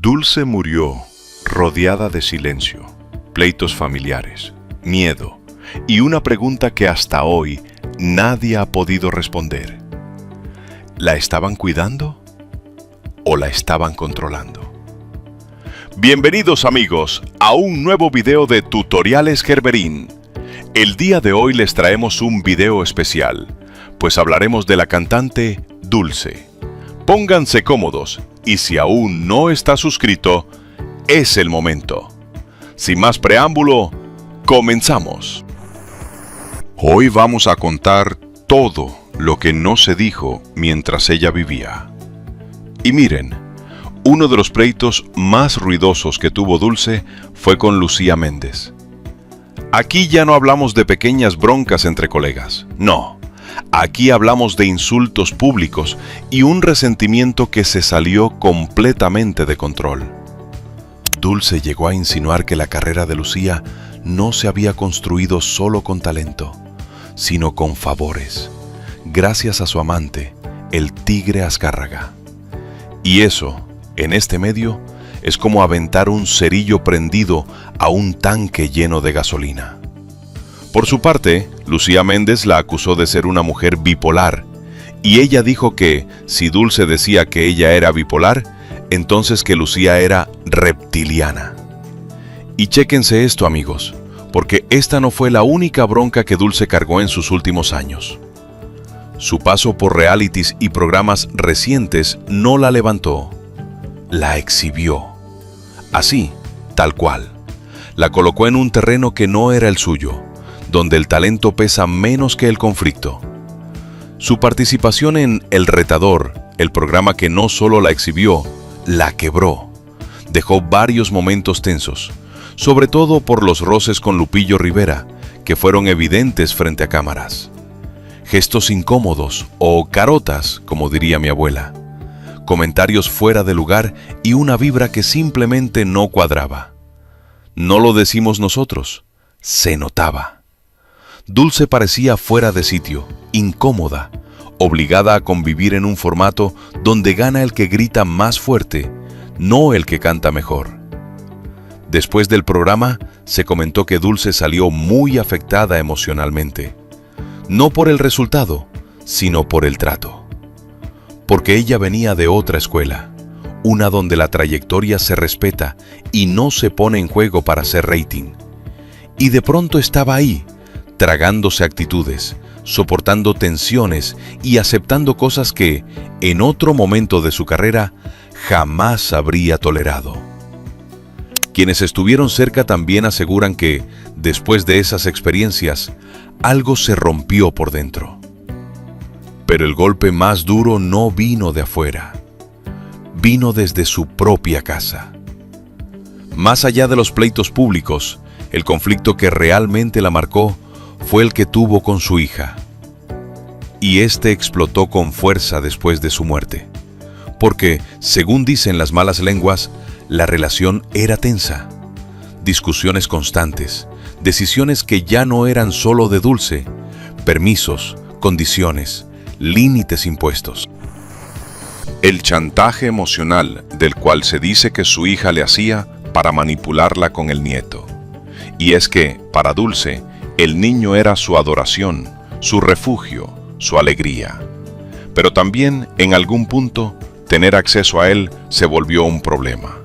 Dulce murió rodeada de silencio, pleitos familiares, miedo y una pregunta que hasta hoy nadie ha podido responder. ¿La estaban cuidando o la estaban controlando? Bienvenidos amigos a un nuevo video de Tutoriales Gerberín. El día de hoy les traemos un video especial, pues hablaremos de la cantante Dulce. Pónganse cómodos y si aún no está suscrito, es el momento. Sin más preámbulo, comenzamos. Hoy vamos a contar todo lo que no se dijo mientras ella vivía. Y miren, uno de los pleitos más ruidosos que tuvo Dulce fue con Lucía Méndez. Aquí ya no hablamos de pequeñas broncas entre colegas, no. Aquí hablamos de insultos públicos y un resentimiento que se salió completamente de control. Dulce llegó a insinuar que la carrera de Lucía no se había construido solo con talento, sino con favores, gracias a su amante, el Tigre Azcárraga. Y eso, en este medio, es como aventar un cerillo prendido a un tanque lleno de gasolina. Por su parte, Lucía Méndez la acusó de ser una mujer bipolar, y ella dijo que, si Dulce decía que ella era bipolar, entonces que Lucía era reptiliana. Y chéquense esto, amigos, porque esta no fue la única bronca que Dulce cargó en sus últimos años. Su paso por realities y programas recientes no la levantó, la exhibió. Así, tal cual. La colocó en un terreno que no era el suyo, donde el talento pesa menos que el conflicto. Su participación en El Retador, el programa que no solo la exhibió, la quebró. Dejó varios momentos tensos, sobre todo por los roces con Lupillo Rivera, que fueron evidentes frente a cámaras. Gestos incómodos o carotas, como diría mi abuela. Comentarios fuera de lugar y una vibra que simplemente no cuadraba. No lo decimos nosotros, se notaba. Dulce parecía fuera de sitio, incómoda, obligada a convivir en un formato donde gana el que grita más fuerte, no el que canta mejor. Después del programa, se comentó que Dulce salió muy afectada emocionalmente, no por el resultado, sino por el trato. Porque ella venía de otra escuela, una donde la trayectoria se respeta y no se pone en juego para hacer rating. Y de pronto estaba ahí, tragándose actitudes, soportando tensiones y aceptando cosas que, en otro momento de su carrera, jamás habría tolerado. Quienes estuvieron cerca también aseguran que, después de esas experiencias, algo se rompió por dentro. Pero el golpe más duro no vino de afuera, vino desde su propia casa. Más allá de los pleitos públicos, el conflicto que realmente la marcó fue el que tuvo con su hija. Y este explotó con fuerza después de su muerte, porque, según dicen las malas lenguas, la relación era tensa. Discusiones constantes, decisiones que ya no eran solo de Dulce, permisos, condiciones, límites impuestos. El chantaje emocional del cual se dice que su hija le hacía para manipularla con el nieto. Y es que, para Dulce, el niño era su adoración, su refugio, su alegría. Pero también, en algún punto, tener acceso a él se volvió un problema.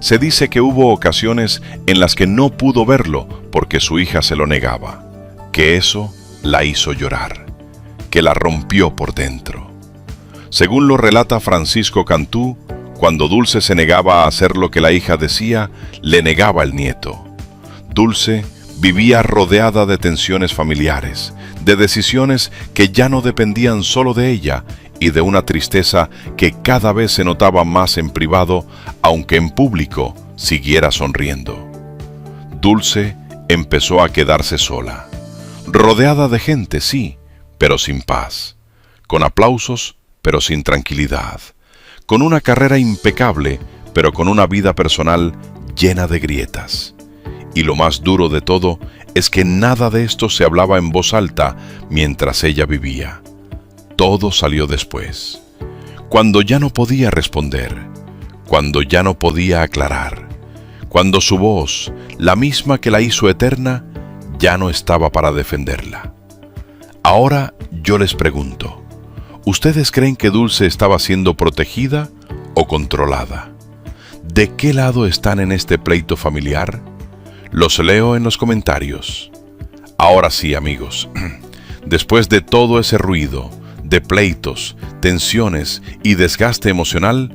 Se dice que hubo ocasiones en las que no pudo verlo porque su hija se lo negaba, que eso la hizo llorar, que la rompió por dentro. Según lo relata Francisco Cantú, cuando Dulce se negaba a hacer lo que la hija decía, le negaba el nieto. Dulce vivía rodeada de tensiones familiares, de decisiones que ya no dependían solo de ella y de una tristeza que cada vez se notaba más en privado, aunque en público siguiera sonriendo. Dulce empezó a quedarse sola, rodeada de gente, sí, pero sin paz, con aplausos, pero sin tranquilidad, con una carrera impecable, pero con una vida personal llena de grietas. Y lo más duro de todo es que nada de esto se hablaba en voz alta mientras ella vivía. Todo salió después, cuando ya no podía responder, cuando ya no podía aclarar, cuando su voz, la misma que la hizo eterna, ya no estaba para defenderla. Ahora yo les pregunto, ¿ustedes creen que Dulce estaba siendo protegida o controlada? ¿De qué lado están en este pleito familiar? Los leo en los comentarios. Ahora sí, amigos, después de todo ese ruido, de pleitos, tensiones y desgaste emocional,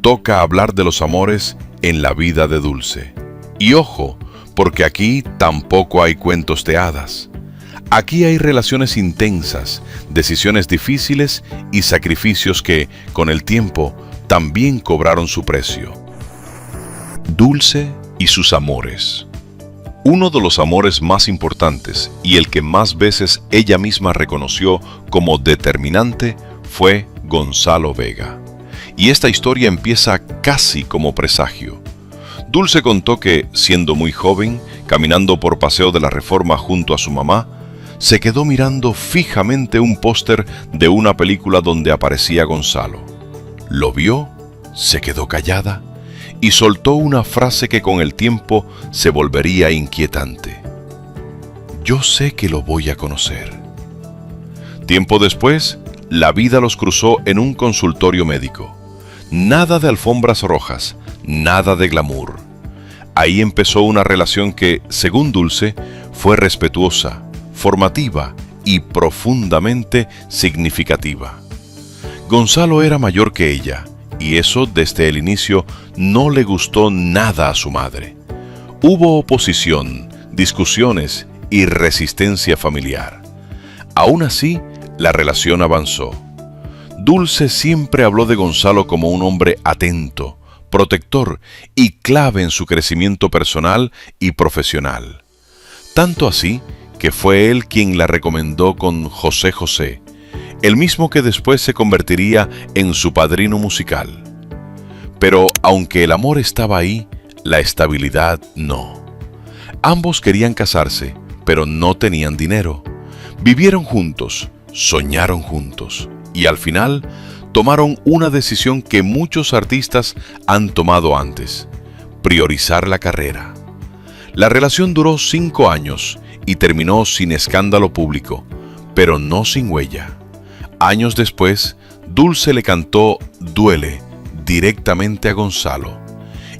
toca hablar de los amores en la vida de Dulce. Y ojo, porque aquí tampoco hay cuentos de hadas. Aquí hay relaciones intensas, decisiones difíciles y sacrificios que, con el tiempo, también cobraron su precio. Dulce y sus amores. Uno de los amores más importantes y el que más veces ella misma reconoció como determinante fue Gonzalo Vega. Y esta historia empieza casi como presagio. Dulce contó que, siendo muy joven, caminando por Paseo de la Reforma junto a su mamá, se quedó mirando fijamente un póster de una película donde aparecía Gonzalo. Lo vio, se quedó callada y soltó una frase que con el tiempo se volvería inquietante. Yo sé que lo voy a conocer. Tiempo después, la vida los cruzó en un consultorio médico. Nada de alfombras rojas, nada de glamour. Ahí empezó una relación que, según Dulce, fue respetuosa, formativa y profundamente significativa. Gonzalo era mayor que ella, y eso desde el inicio no le gustó nada a su madre. Hubo oposición, discusiones y resistencia familiar. Aún así, la relación avanzó. Dulce siempre habló de Gonzalo como un hombre atento, protector y clave en su crecimiento personal y profesional. Tanto así que fue él quien la recomendó con José José, el mismo que después se convertiría en su padrino musical. Pero aunque el amor estaba ahí, la estabilidad no. Ambos querían casarse, pero no tenían dinero. Vivieron juntos, soñaron juntos y al final tomaron una decisión que muchos artistas han tomado antes: priorizar la carrera. La relación duró 5 años y terminó sin escándalo público, pero no sin huella. Años después, Dulce le cantó Duele directamente a Gonzalo.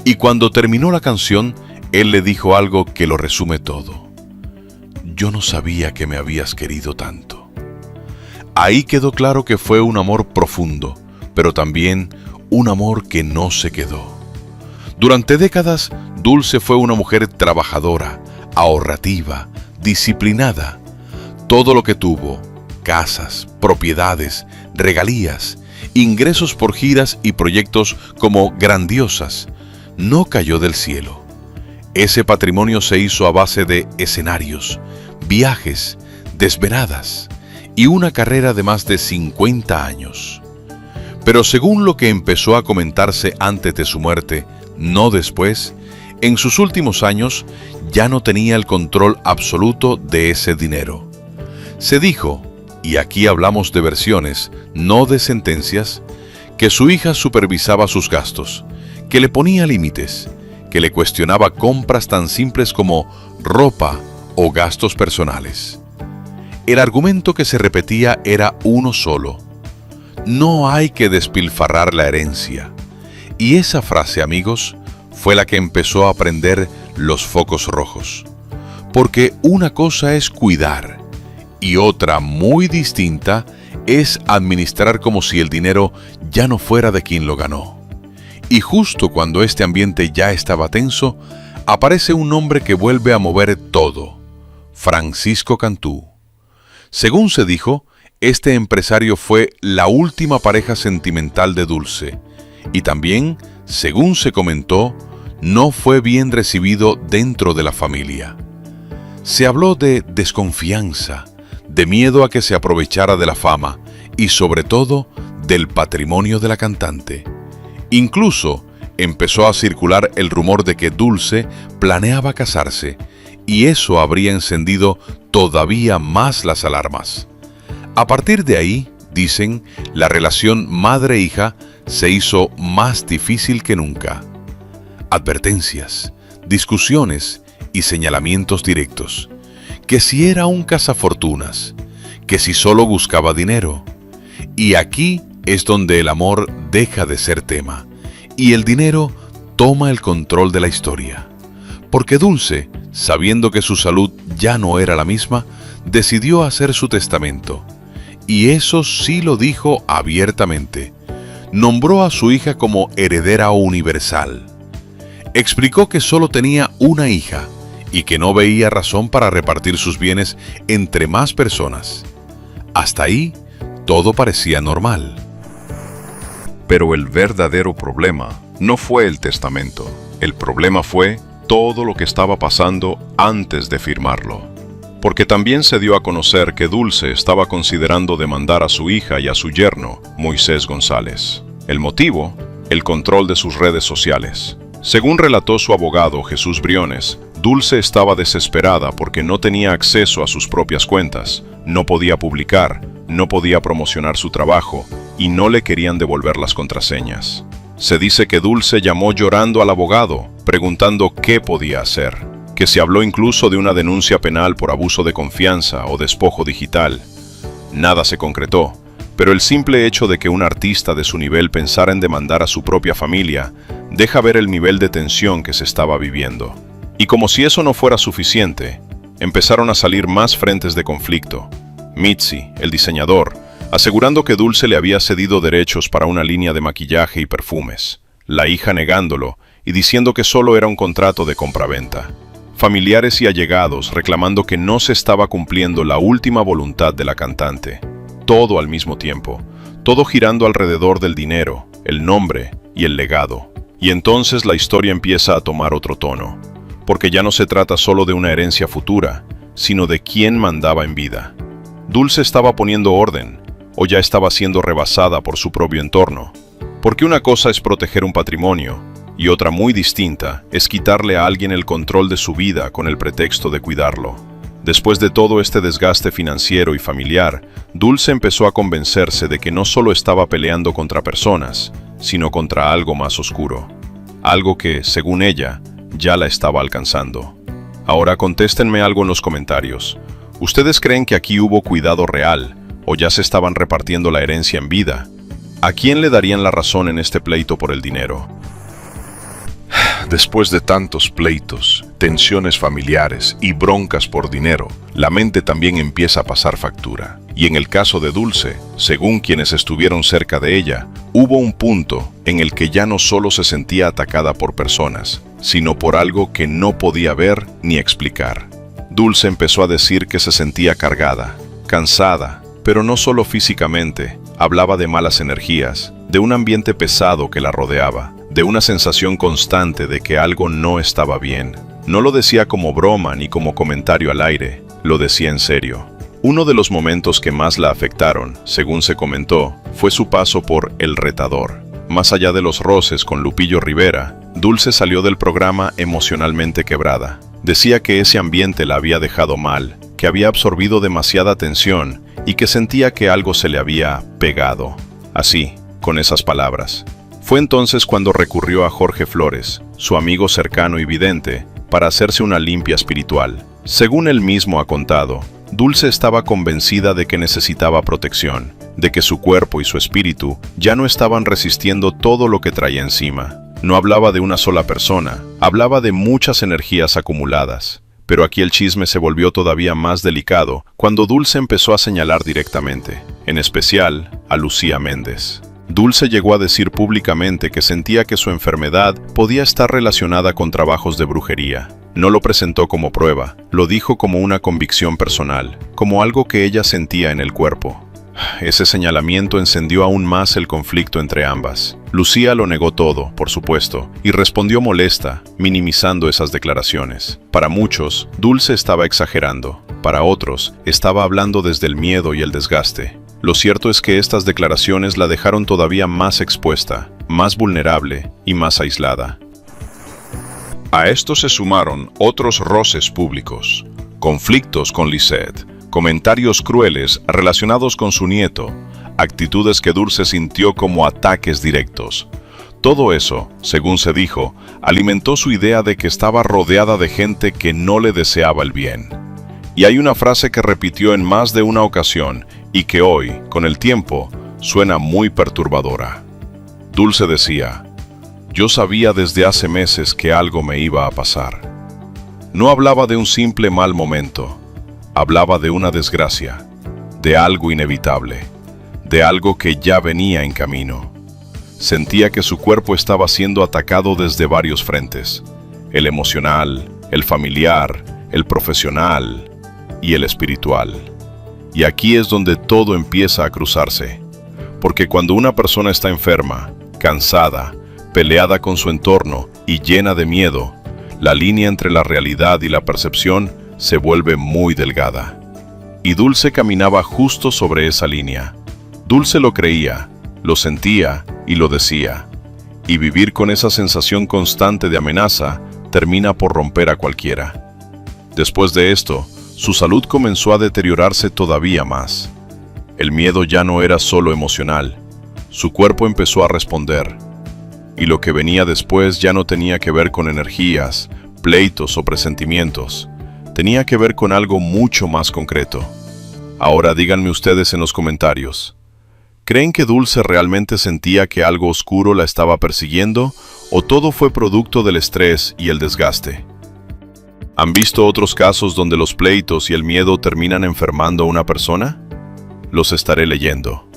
Y cuando terminó la canción, él le dijo algo que lo resume todo. Yo no sabía que me habías querido tanto. Ahí quedó claro que fue un amor profundo, pero también un amor que no se quedó. Durante décadas, Dulce fue una mujer trabajadora, ahorrativa, disciplinada. Todo lo que tuvo, casas, propiedades, regalías, ingresos por giras y proyectos como Grandiosas, no cayó del cielo. Ese patrimonio se hizo a base de escenarios, viajes, desveladas y una carrera de más de 50 años. Pero según lo que empezó a comentarse antes de su muerte, no después, en sus últimos años ya no tenía el control absoluto de ese dinero. Se dijo, y aquí hablamos de versiones, no de sentencias, que su hija supervisaba sus gastos, que le ponía límites, que le cuestionaba compras tan simples como ropa o gastos personales. El argumento que se repetía era uno solo: no hay que despilfarrar la herencia. Y esa frase, amigos, fue la que empezó a prender los focos rojos. Porque una cosa es cuidar y otra muy distinta es administrar como si el dinero ya no fuera de quien lo ganó. Y justo cuando este ambiente ya estaba tenso, aparece un nombre que vuelve a mover todo: Francisco Cantú. Según se dijo, este empresario fue la última pareja sentimental de Dulce, y también, según se comentó, no fue bien recibido dentro de la familia. Se habló de desconfianza, de miedo a que se aprovechara de la fama y sobre todo del patrimonio de la cantante. Incluso empezó a circular el rumor de que Dulce planeaba casarse, y eso habría encendido todavía más las alarmas. A partir de ahí, dicen, la relación madre-hija se hizo más difícil que nunca. Advertencias, discusiones y señalamientos directos. Que si era un cazafortunas, que si solo buscaba dinero. Y aquí es donde el amor deja de ser tema y el dinero toma el control de la historia. Porque Dulce, sabiendo que su salud ya no era la misma, decidió hacer su testamento. Y eso sí lo dijo abiertamente. Nombró a su hija como heredera universal. Explicó que solo tenía una hija y que no veía razón para repartir sus bienes entre más personas. Hasta ahí, todo parecía normal. Pero el verdadero problema no fue el testamento. El problema fue todo lo que estaba pasando antes de firmarlo. Porque también se dio a conocer que Dulce estaba considerando demandar a su hija y a su yerno, Moisés González. El motivo, el control de sus redes sociales. Según relató su abogado Jesús Briones, Dulce estaba desesperada porque no tenía acceso a sus propias cuentas, no podía publicar, no podía promocionar su trabajo y no le querían devolver las contraseñas. Se dice que Dulce llamó llorando al abogado, preguntando qué podía hacer, que se habló incluso de una denuncia penal por abuso de confianza o despojo digital. Nada se concretó, pero el simple hecho de que un artista de su nivel pensara en demandar a su propia familia deja ver el nivel de tensión que se estaba viviendo. Y como si eso no fuera suficiente, empezaron a salir más frentes de conflicto. Mitzi, el diseñador, asegurando que Dulce le había cedido derechos para una línea de maquillaje y perfumes, la hija negándolo y diciendo que solo era un contrato de compraventa. Familiares y allegados reclamando que no se estaba cumpliendo la última voluntad de la cantante. Todo al mismo tiempo, todo girando alrededor del dinero, el nombre y el legado. Y entonces la historia empieza a tomar otro tono, porque ya no se trata solo de una herencia futura, sino de quién mandaba en vida. Dulce estaba poniendo orden, o ya estaba siendo rebasada por su propio entorno, porque una cosa es proteger un patrimonio, y otra muy distinta es quitarle a alguien el control de su vida con el pretexto de cuidarlo. Después de todo este desgaste financiero y familiar, Dulce empezó a convencerse de que no solo estaba peleando contra personas, sino contra algo más oscuro. Algo que, según ella, ya la estaba alcanzando. Ahora contéstenme algo en los comentarios. ¿Ustedes creen que aquí hubo cuidado real o ya se estaban repartiendo la herencia en vida? ¿A quién le darían la razón en este pleito por el dinero? Después de tantos pleitos, tensiones familiares y broncas por dinero, la mente también empieza a pasar factura. Y en el caso de Dulce, según quienes estuvieron cerca de ella, hubo un punto en el que ya no solo se sentía atacada por personas, sino por algo que no podía ver ni explicar. Dulce empezó a decir que se sentía cargada, cansada, pero no solo físicamente, hablaba de malas energías, de un ambiente pesado que la rodeaba, de una sensación constante de que algo no estaba bien. No lo decía como broma ni como comentario al aire, lo decía en serio. Uno de los momentos que más la afectaron, según se comentó, fue su paso por El Retador. Más allá de los roces con Lupillo Rivera, Dulce salió del programa emocionalmente quebrada. Decía que ese ambiente la había dejado mal, que había absorbido demasiada atención y que sentía que algo se le había pegado. Así, con esas palabras. Fue entonces cuando recurrió a Jorge Flores, su amigo cercano y vidente, para hacerse una limpia espiritual. Según él mismo ha contado, Dulce estaba convencida de que necesitaba protección, de que su cuerpo y su espíritu ya no estaban resistiendo todo lo que traía encima. No hablaba de una sola persona, hablaba de muchas energías acumuladas. Pero aquí el chisme se volvió todavía más delicado cuando Dulce empezó a señalar directamente, en especial a Lucía Méndez. Dulce llegó a decir públicamente que sentía que su enfermedad podía estar relacionada con trabajos de brujería. No lo presentó como prueba, lo dijo como una convicción personal, como algo que ella sentía en el cuerpo. Ese señalamiento encendió aún más el conflicto entre ambas. Lucía lo negó todo, por supuesto, y respondió molesta, minimizando esas declaraciones. Para muchos, Dulce estaba exagerando. Para otros, estaba hablando desde el miedo y el desgaste. Lo cierto es que estas declaraciones la dejaron todavía más expuesta, más vulnerable y más aislada. A esto se sumaron otros roces públicos, conflictos con Lisette, comentarios crueles relacionados con su nieto, actitudes que Dulce sintió como ataques directos. Todo eso, según se dijo, alimentó su idea de que estaba rodeada de gente que no le deseaba el bien. Y hay una frase que repitió en más de una ocasión y que hoy, con el tiempo, suena muy perturbadora. Dulce decía: yo sabía desde hace meses que algo me iba a pasar. No hablaba de un simple mal momento, hablaba de una desgracia, de algo inevitable, de algo que ya venía en camino. Sentía que su cuerpo estaba siendo atacado desde varios frentes: el emocional, el familiar, el profesional y el espiritual. Y aquí es donde todo empieza a cruzarse, porque cuando una persona está enferma, cansada, peleada con su entorno y llena de miedo, la línea entre la realidad y la percepción se vuelve muy delgada. Y Dulce caminaba justo sobre esa línea. Dulce lo creía, lo sentía y lo decía. Y vivir con esa sensación constante de amenaza termina por romper a cualquiera. Después de esto, su salud comenzó a deteriorarse todavía más. El miedo ya no era solo emocional. Su cuerpo empezó a responder. Y lo que venía después ya no tenía que ver con energías, pleitos o presentimientos. Tenía que ver con algo mucho más concreto. Ahora díganme ustedes en los comentarios: ¿creen que Dulce realmente sentía que algo oscuro la estaba persiguiendo o todo fue producto del estrés y el desgaste? ¿Han visto otros casos donde los pleitos y el miedo terminan enfermando a una persona? Los estaré leyendo.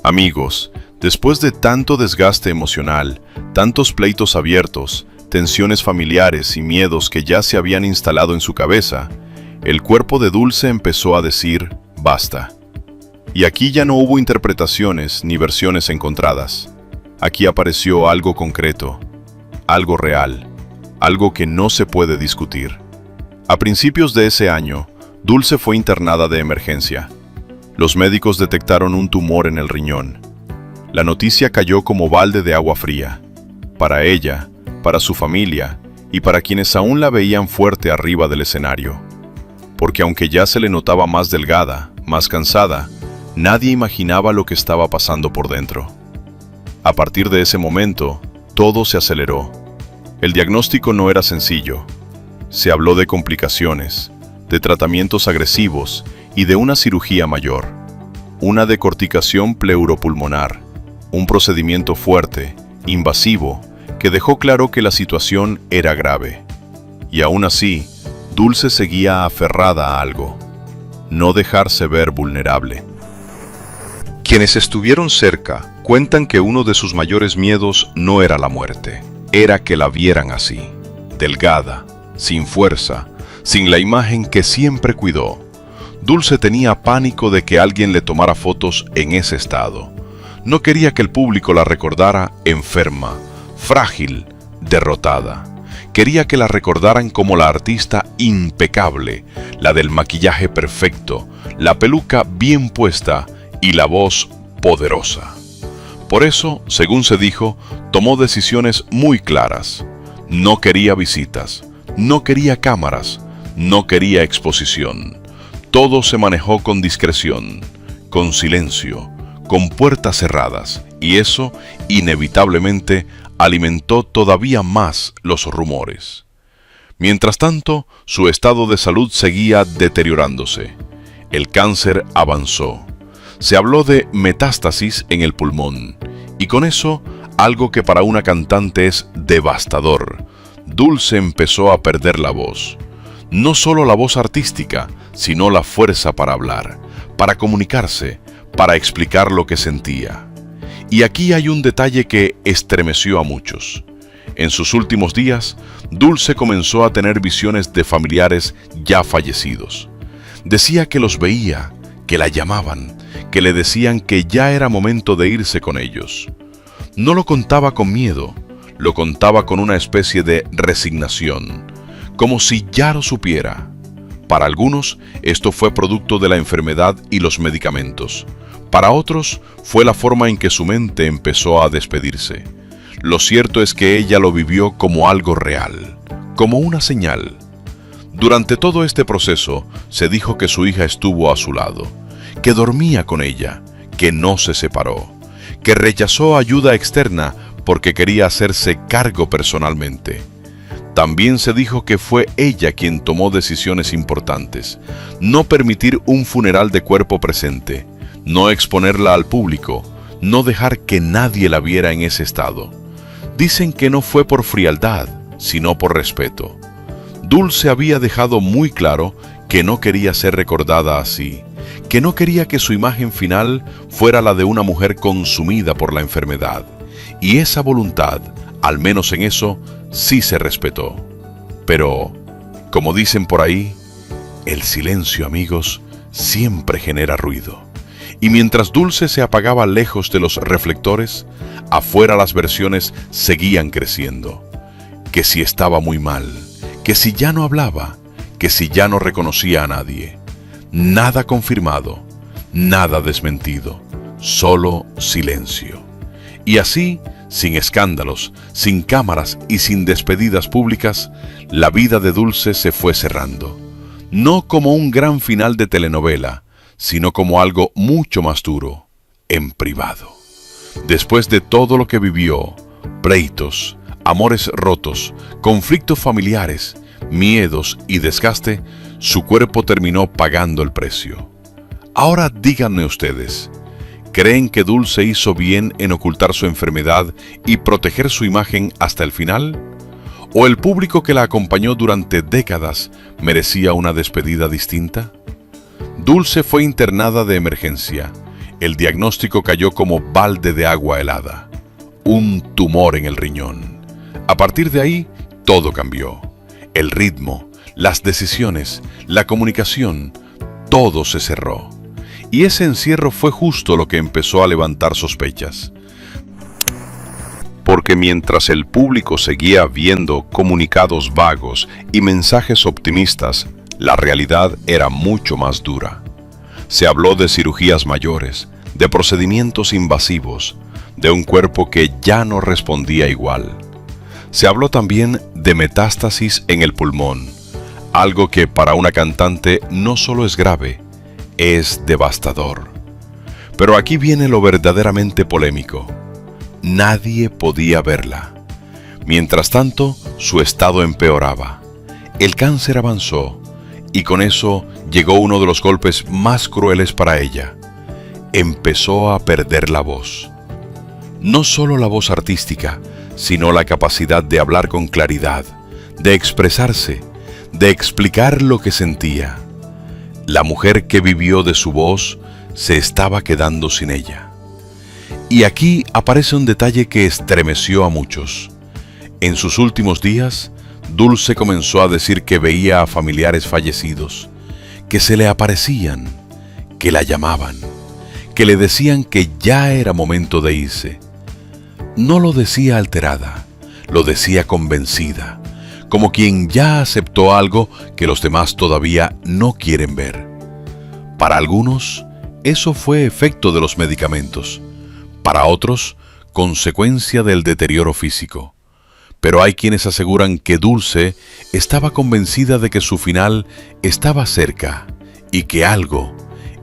Amigos, después de tanto desgaste emocional, tantos pleitos abiertos, tensiones familiares y miedos que ya se habían instalado en su cabeza, el cuerpo de Dulce empezó a decir: basta. Y aquí ya no hubo interpretaciones ni versiones encontradas. Aquí apareció algo concreto, algo real, algo que no se puede discutir. A principios de ese año, Dulce fue internada de emergencia. Los médicos detectaron un tumor en el riñón. La noticia cayó como balde de agua fría. Para ella, para su familia y para quienes aún la veían fuerte arriba del escenario. Porque aunque ya se le notaba más delgada, más cansada, nadie imaginaba lo que estaba pasando por dentro. A partir de ese momento, todo se aceleró. El diagnóstico no era sencillo. Se habló de complicaciones, de tratamientos agresivos y de una cirugía mayor. Una decorticación pleuropulmonar, un procedimiento fuerte, invasivo, que dejó claro que la situación era grave. Y aún así, Dulce seguía aferrada a algo: no dejarse ver vulnerable. Quienes estuvieron cerca cuentan que uno de sus mayores miedos no era la muerte, era que la vieran así, delgada, sin fuerza, sin la imagen que siempre cuidó. Dulce tenía pánico de que alguien le tomara fotos en ese estado. No quería que el público la recordara enferma, frágil, derrotada. Quería que la recordaran como la artista impecable, la del maquillaje perfecto, la peluca bien puesta y la voz poderosa. Por eso, según se dijo, tomó decisiones muy claras. No quería visitas, no quería cámaras, no quería exposición. Todo se manejó con discreción, con silencio, con puertas cerradas, y eso, inevitablemente, alimentó todavía más los rumores. Mientras tanto, su estado de salud seguía deteriorándose. El cáncer avanzó. Se habló de metástasis en el pulmón, y con eso, algo que para una cantante es devastador. Dulce empezó a perder la voz. No solo la voz artística, sino la fuerza para hablar, para comunicarse, para explicar lo que sentía. Y aquí hay un detalle que estremeció a muchos. En sus últimos días, Dulce comenzó a tener visiones de familiares ya fallecidos. Decía que los veía, que la llamaban, que le decían que ya era momento de irse con ellos. No lo contaba con miedo, lo contaba con una especie de resignación, como si ya lo supiera. Para algunos, esto fue producto de la enfermedad y los medicamentos. Para otros, fue la forma en que su mente empezó a despedirse. Lo cierto es que ella lo vivió como algo real, como una señal. Durante todo este proceso, se dijo que su hija estuvo a su lado, que dormía con ella, que no se separó, que rechazó ayuda externa porque quería hacerse cargo personalmente. También se dijo que fue ella quien tomó decisiones importantes: no permitir un funeral de cuerpo presente, no exponerla al público, no dejar que nadie la viera en ese estado. Dicen que no fue por frialdad, sino por respeto. Dulce había dejado muy claro que no quería ser recordada así, que no quería que su imagen final fuera la de una mujer consumida por la enfermedad. Y esa voluntad, al menos en eso, sí se respetó. Pero, como dicen por ahí, el silencio, amigos, siempre genera ruido. Y mientras Dulce se apagaba lejos de los reflectores, afuera las versiones seguían creciendo. Que si estaba muy mal, que si ya no hablaba, que si ya no reconocía a nadie. Nada confirmado, nada desmentido, solo silencio. Y así, sin escándalos, sin cámaras y sin despedidas públicas, la vida de Dulce se fue cerrando. No como un gran final de telenovela, sino como algo mucho más duro, en privado. Después de todo lo que vivió, pleitos, amores rotos, conflictos familiares, miedos y desgaste, su cuerpo terminó pagando el precio. Ahora díganme ustedes, ¿creen que Dulce hizo bien en ocultar su enfermedad y proteger su imagen hasta el final? ¿O el público que la acompañó durante décadas merecía una despedida distinta? Dulce fue internada de emergencia. El diagnóstico cayó como balde de agua helada: un tumor en el riñón. A partir de ahí, todo cambió. El ritmo, las decisiones, la comunicación, todo se cerró. Y ese encierro fue justo lo que empezó a levantar sospechas. Porque mientras el público seguía viendo comunicados vagos y mensajes optimistas, la realidad era mucho más dura. Se habló de cirugías mayores, de procedimientos invasivos, de un cuerpo que ya no respondía igual. Se habló también de metástasis en el pulmón, algo que para una cantante no solo es grave, es devastador. Pero aquí viene lo verdaderamente polémico. Nadie podía verla. Mientras tanto, su estado empeoraba. El cáncer avanzó, y con eso llegó uno de los golpes más crueles para ella. Empezó a perder la voz. No solo la voz artística, sino la capacidad de hablar con claridad, de expresarse, de explicar lo que sentía. La mujer que vivió de su voz se estaba quedando sin ella. Y aquí aparece un detalle que estremeció a muchos. En sus últimos días, Dulce comenzó a decir que veía a familiares fallecidos, que se le aparecían, que la llamaban, que le decían que ya era momento de irse. No lo decía alterada, lo decía convencida, como quien ya aceptó algo que los demás todavía no quieren ver. Para algunos, eso fue efecto de los medicamentos. Para otros, consecuencia del deterioro físico. Pero hay quienes aseguran que Dulce estaba convencida de que su final estaba cerca y que algo,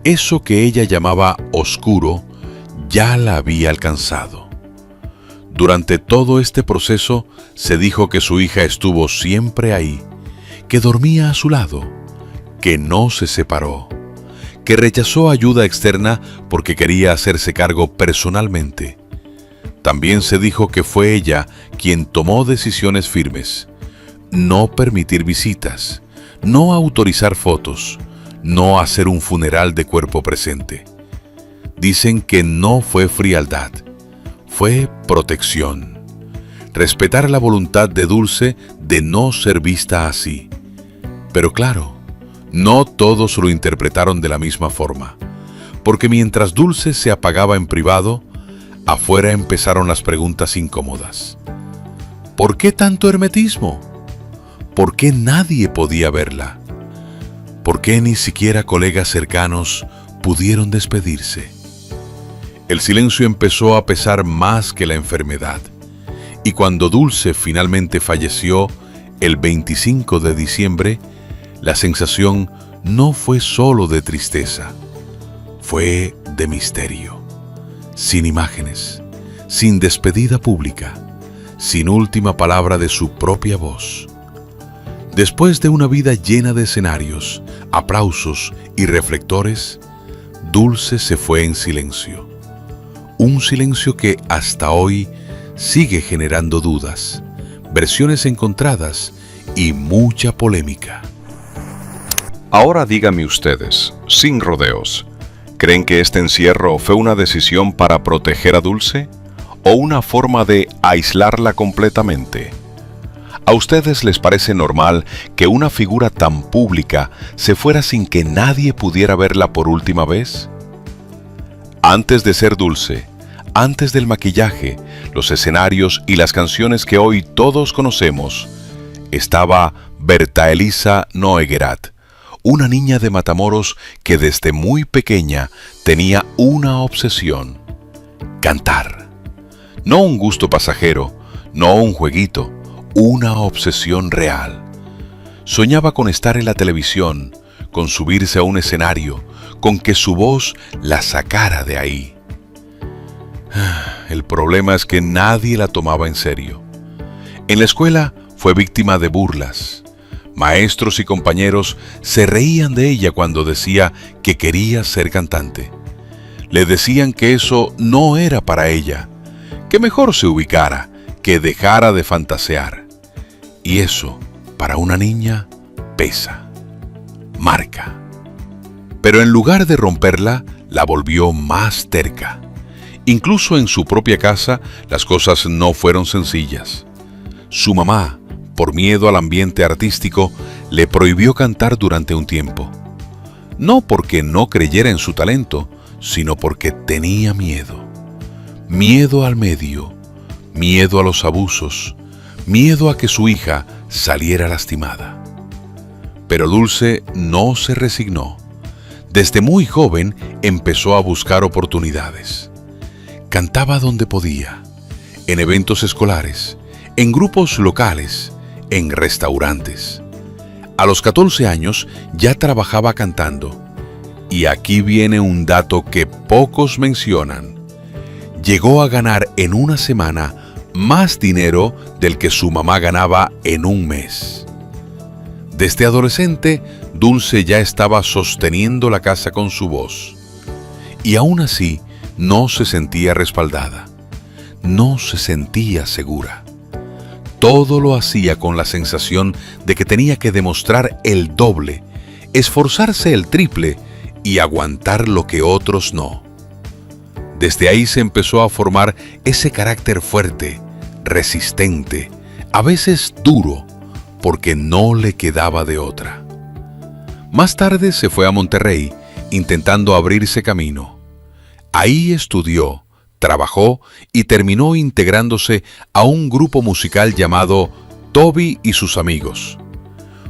eso que ella llamaba oscuro, ya la había alcanzado. Durante todo este proceso se dijo que su hija estuvo siempre ahí, que dormía a su lado, que no se separó, que rechazó ayuda externa porque quería hacerse cargo personalmente. También se dijo que fue ella quien tomó decisiones firmes: no permitir visitas, no autorizar fotos, no hacer un funeral de cuerpo presente. Dicen que no fue frialdad, fue protección. Respetar la voluntad de Dulce de no ser vista así. Pero claro, no todos lo interpretaron de la misma forma, porque mientras Dulce se apagaba en privado, afuera empezaron las preguntas incómodas. ¿Por qué tanto hermetismo? ¿Por qué nadie podía verla? ¿Por qué ni siquiera colegas cercanos pudieron despedirse? El silencio empezó a pesar más que la enfermedad, y cuando Dulce finalmente falleció el 25 de diciembre, la sensación no fue solo de tristeza, fue de misterio. sin imágenes, sin despedida pública, sin última palabra de su propia voz. Después de una vida llena de escenarios, aplausos y reflectores, Dulce se fue en silencio. Un silencio que hasta hoy sigue generando dudas, versiones encontradas y mucha polémica. Ahora díganme ustedes, sin rodeos, ¿creen que este encierro fue una decisión para proteger a Dulce o una forma de aislarla completamente? ¿A ustedes les parece normal que una figura tan pública se fuera sin que nadie pudiera verla por última vez? Antes de ser Dulce, antes del maquillaje, los escenarios y las canciones que hoy todos conocemos, estaba Berta Elisa Noguerat, una niña de Matamoros que desde muy pequeña tenía una obsesión: cantar. No un gusto pasajero, no un jueguito, una obsesión real. Soñaba con estar en la televisión, con subirse a un escenario, con que su voz la sacara de ahí. El problema es que nadie la tomaba en serio. En la escuela fue víctima de burlas. Maestros y compañeros se reían de ella cuando decía que quería ser cantante. Le decían que eso no era para ella, que mejor se ubicara, que dejara de fantasear. Y eso, para una niña, pesa, marca. Pero en lugar de romperla, la volvió más terca. Incluso en su propia casa, las cosas no fueron sencillas. Su mamá, por miedo al ambiente artístico, le prohibió cantar durante un tiempo. No porque no creyera en su talento, sino porque tenía miedo. Miedo al medio, miedo a los abusos, miedo a que su hija saliera lastimada. Pero Dulce no se resignó. Desde muy joven empezó a buscar oportunidades. Cantaba donde podía, en eventos escolares, en grupos locales, en restaurantes. A los 14 años ya trabajaba cantando. Y aquí viene un dato que pocos mencionan. Llegó a ganar en una semana más dinero del que su mamá ganaba en un mes. Desde adolescente, Dulce ya estaba sosteniendo la casa con su voz. Y aún así, no se sentía respaldada. No se sentía segura. Todo lo hacía con la sensación de que tenía que demostrar el doble, esforzarse el triple y aguantar lo que otros no. Desde ahí se empezó a formar ese carácter fuerte, resistente, a veces duro, porque no le quedaba de otra. Más tarde se fue a Monterrey, intentando abrirse camino. Ahí estudió, trabajó y terminó integrándose a un grupo musical llamado Toby y sus amigos.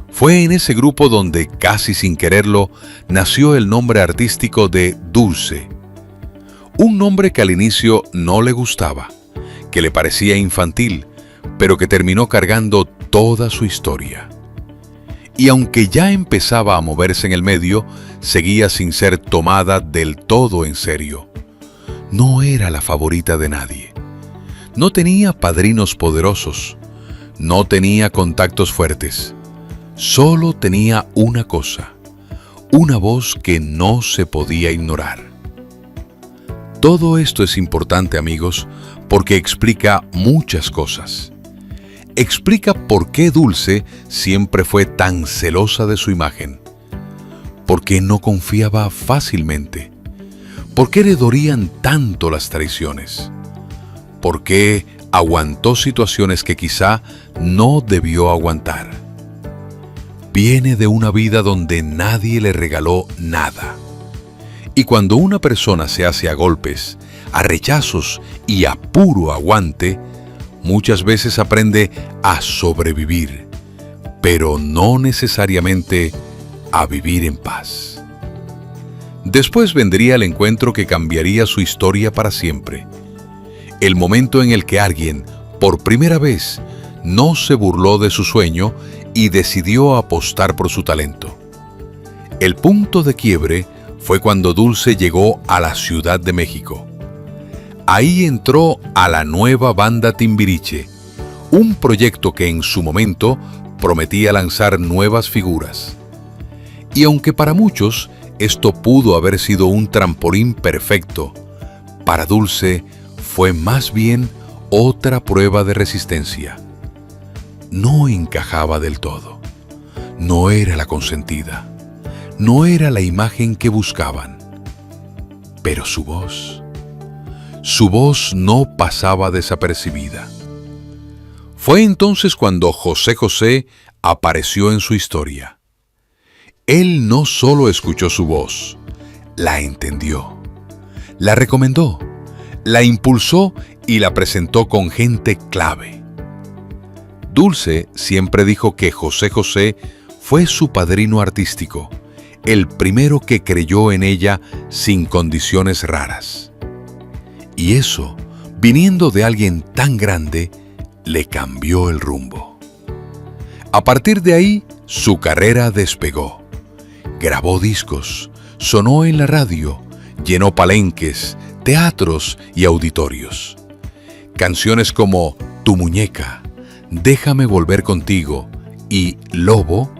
Fue en ese grupo donde, casi sin quererlo, nació el nombre artístico de Dulce. Un nombre que al inicio no le gustaba, que le parecía infantil, pero que terminó cargando toda su historia. Y aunque ya empezaba a moverse en el medio, seguía sin ser tomada del todo en serio. No era la favorita de nadie. No tenía padrinos poderosos. No tenía contactos fuertes. Solo tenía una cosa: una voz que no se podía ignorar. Todo esto es importante, amigos, porque explica muchas cosas. Explica por qué Dulce siempre fue tan celosa de su imagen. ¿Por qué no confiaba fácilmente? ¿Por qué le dolían tanto las traiciones? ¿Por qué aguantó situaciones que quizá no debió aguantar? Viene de una vida donde nadie le regaló nada. Y cuando una persona se hace a golpes, a rechazos y a puro aguante, muchas veces aprende a sobrevivir, pero no necesariamente a vivir en paz. Después vendría el encuentro que cambiaría su historia para siempre. El momento en el que alguien, por primera vez, no se burló de su sueño y decidió apostar por su talento. El punto de quiebre fue cuando Dulce llegó a la Ciudad de México. Ahí entró a la nueva banda Timbiriche, un proyecto que en su momento prometía lanzar nuevas figuras. Y aunque para muchos esto pudo haber sido un trampolín perfecto, para Dulce fue más bien otra prueba de resistencia. No encajaba del todo. No era la consentida. No era la imagen que buscaban. Pero su voz no pasaba desapercibida. Fue entonces cuando José José apareció en su historia. Él no solo escuchó su voz, la entendió, la recomendó, la impulsó y la presentó con gente clave. Dulce siempre dijo que José José fue su padrino artístico, el primero que creyó en ella sin condiciones raras. Y eso, viniendo de alguien tan grande, le cambió el rumbo. A partir de ahí, su carrera despegó. Grabó discos, sonó en la radio, llenó palenques, teatros y auditorios. Canciones como Tu muñeca, Déjame volver contigo y Lobo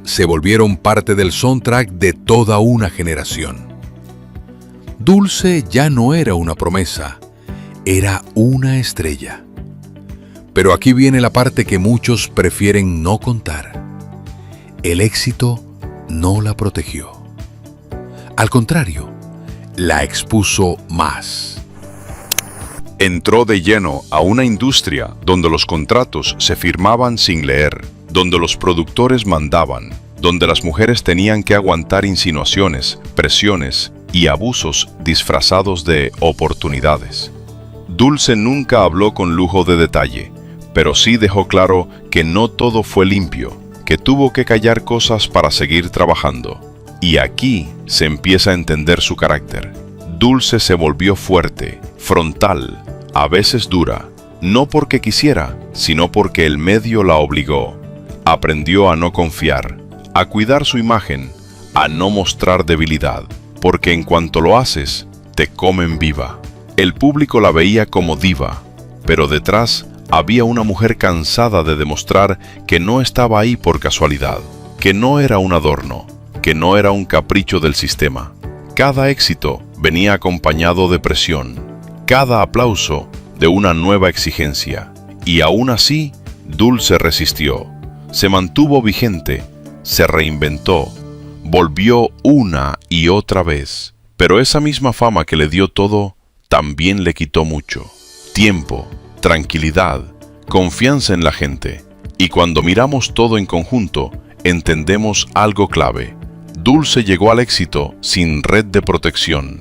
se volvieron parte del soundtrack de toda una generación. Dulce ya no era una promesa, era una estrella. Pero aquí viene la parte que muchos prefieren no contar. El éxito no la protegió. Al contrario, la expuso más. Entró de lleno a una industria donde los contratos se firmaban sin leer, donde los productores mandaban, donde las mujeres tenían que aguantar insinuaciones, presiones y abusos disfrazados de oportunidades. Dulce nunca habló con lujo de detalle, pero sí dejó claro que no todo fue limpio, que tuvo que callar cosas para seguir trabajando. Y aquí se empieza a entender su carácter. Dulce se volvió fuerte, frontal, a veces dura, no porque quisiera, sino porque el medio la obligó. Aprendió a no confiar, a cuidar su imagen, a no mostrar debilidad, porque en cuanto lo haces, te comen viva. El público la veía como diva, pero detrás había una mujer cansada de demostrar que no estaba ahí por casualidad, que no era un adorno, que no era un capricho del sistema. Cada éxito venía acompañado de presión, cada aplauso de una nueva exigencia, y aún así, Dulce resistió, se mantuvo vigente, se reinventó, volvió una y otra vez, pero esa misma fama que le dio todo, también le quitó mucho. Tiempo, tranquilidad, confianza en la gente, y cuando miramos todo en conjunto, entendemos algo clave. Dulce llegó al éxito sin red de protección,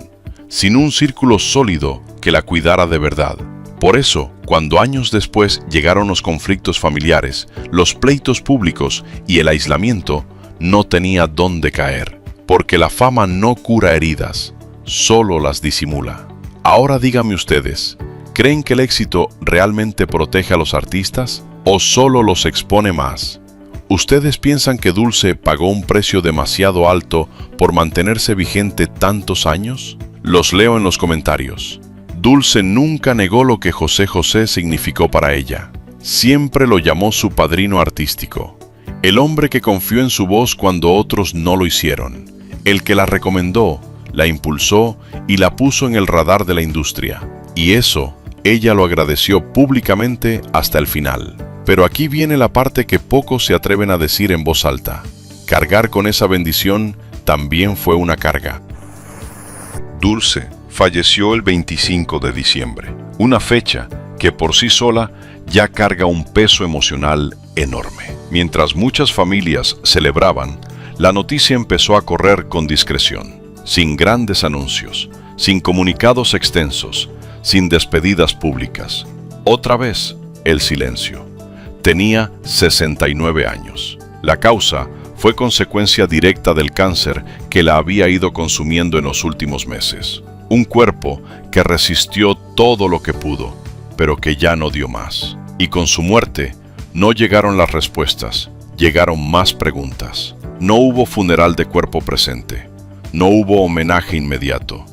sin un círculo sólido que la cuidara de verdad. Por eso, cuando años después llegaron los conflictos familiares, los pleitos públicos y el aislamiento, no tenía dónde caer, porque la fama no cura heridas, solo las disimula. Ahora díganme ustedes, ¿creen que el éxito realmente protege a los artistas o solo los expone más? ¿Ustedes piensan que Dulce pagó un precio demasiado alto por mantenerse vigente tantos años? Los leo en los comentarios. Dulce nunca negó lo que José José significó para ella. Siempre lo llamó su padrino artístico. El hombre que confió en su voz cuando otros no lo hicieron. El que la recomendó, la impulsó y la puso en el radar de la industria. Y eso, ella lo agradeció públicamente hasta el final. Pero aquí viene la parte que pocos se atreven a decir en voz alta. Cargar con esa bendición también fue una carga. Dulce falleció el 25 de diciembre, una fecha que por sí sola ya carga un peso emocional enorme. Mientras muchas familias celebraban, la noticia empezó a correr con discreción, sin grandes anuncios, sin comunicados extensos, sin despedidas públicas. Otra vez, el silencio. Tenía 69 años. La causa fue consecuencia directa del cáncer que la había ido consumiendo en los últimos meses. Un cuerpo que resistió todo lo que pudo, pero que ya no dio más. Y con su muerte, no llegaron las respuestas, llegaron más preguntas. No hubo funeral de cuerpo presente, no hubo homenaje inmediato,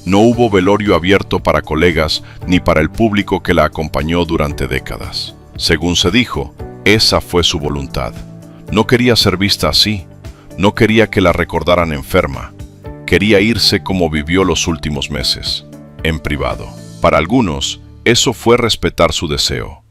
No hubo velorio abierto para colegas ni para el público que la acompañó durante décadas. Según se dijo, esa fue su voluntad. No quería ser vista así. No quería que la recordaran enferma. Quería irse como vivió los últimos meses, en privado. Para algunos, eso fue respetar su deseo.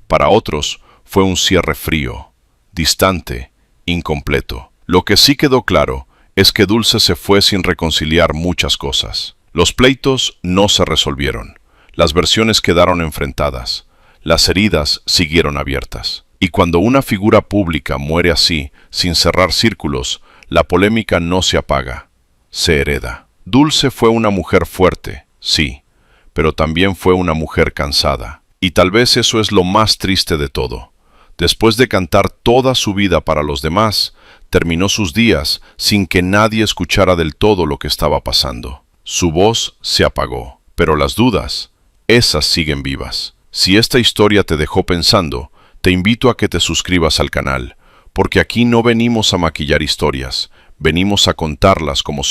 Para otros, fue un cierre frío, distante, incompleto. Lo que sí quedó claro es que Dulce se fue sin reconciliar muchas cosas. Los pleitos no se resolvieron. Las versiones quedaron enfrentadas. Las heridas siguieron abiertas. Y cuando una figura pública muere así, sin cerrar círculos, la polémica no se apaga, se hereda. Dulce fue una mujer fuerte, sí, pero también fue una mujer cansada. Y tal vez eso es lo más triste de todo. Después de cantar toda su vida para los demás, terminó sus días sin que nadie escuchara del todo lo que estaba pasando. Su voz se apagó, pero las dudas, esas siguen vivas. Si esta historia te dejó pensando, te invito a que te suscribas al canal, porque aquí no venimos a maquillar historias, venimos a contarlas como son.